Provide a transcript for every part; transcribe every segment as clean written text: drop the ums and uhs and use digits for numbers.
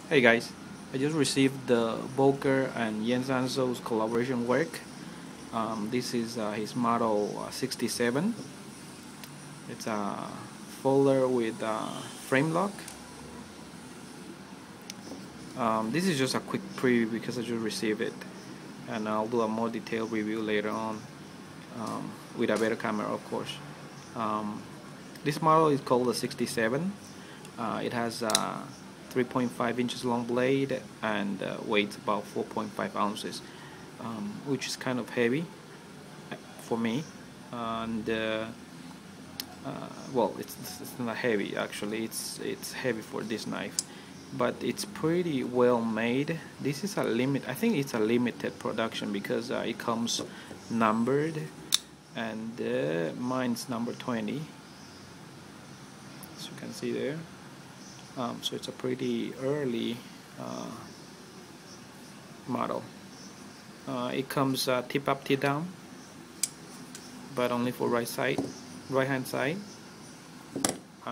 Hey guys, I just received the Boker and Jens Anso's collaboration work. This is his model 67. It's a folder with frame lock. This is just a quick preview because I just received it, and I'll do a more detailed review later on with a better camera, of course. This model is called the 67. It has 3.5 inches long blade and weighs about 4.5 ounces, which is kind of heavy for me. And well, it's not heavy actually. It's heavy for this knife, but it's pretty well made. This is a limit. I think it's a limited production because it comes numbered, and mine's number 20, as you can see there. So it's a pretty early model. It comes tip up, tip down, but only for right hand side.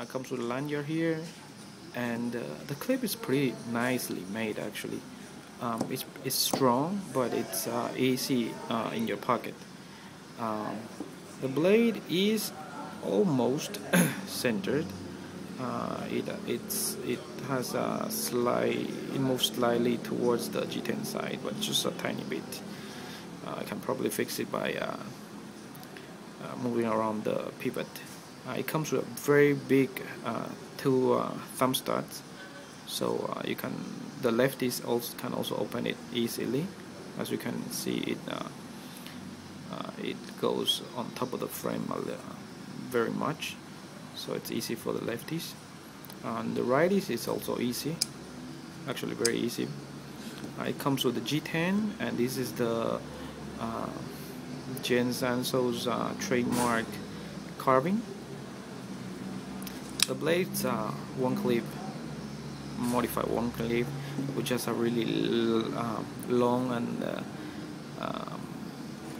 Comes with a lanyard here, and the clip is pretty nicely made actually. It's strong, but it's easy in your pocket. The blade is almost centered. It has a it moves slightly towards the G10 side, but just a tiny bit. I can probably fix it by moving around the pivot. It comes with a very big two thumb studs, so the lefties can also open it easily. As you can see, it goes on top of the frame very much, so it's easy for the lefties. And the righties is also easy, actually very easy. It comes with the G10, and this is the Jens Anso's trademark carving. The blade's one clip, modified one clip, which has a really long and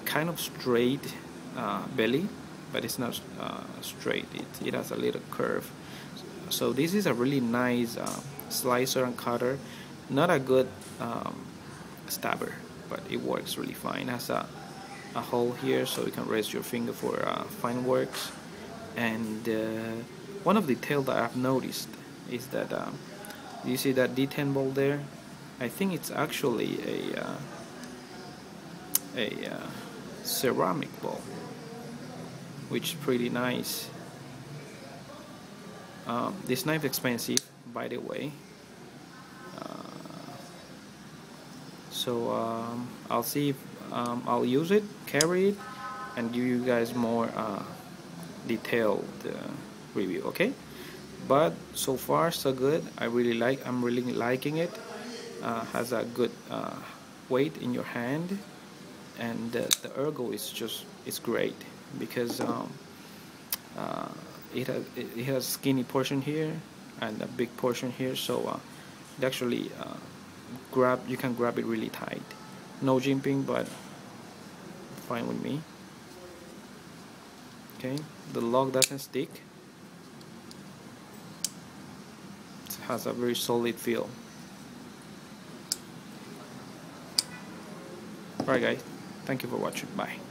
kind of straight belly, but it's not straight. It has a little curve. So this is a really nice slicer and cutter. Not a good stabber, but it works really fine. It has a hole here so you can raise your finger for fine works. And one of the details that I've noticed is that you see that D10 ball there? I think it's actually a ceramic ball, which is pretty nice. This knife is expensive, by the way. So I'll see if I'll use it, carry it, and give you guys more detailed review. Okay, but so far so good. I'm really liking it. Has a good weight in your hand, and the ergo is great because it has skinny portion here and a big portion here, so it actually you can grab it really tight. No jimping, but fine with me. Okay, the lock doesn't stick. It has a very solid feel. Alright guys, thank you for watching. Bye.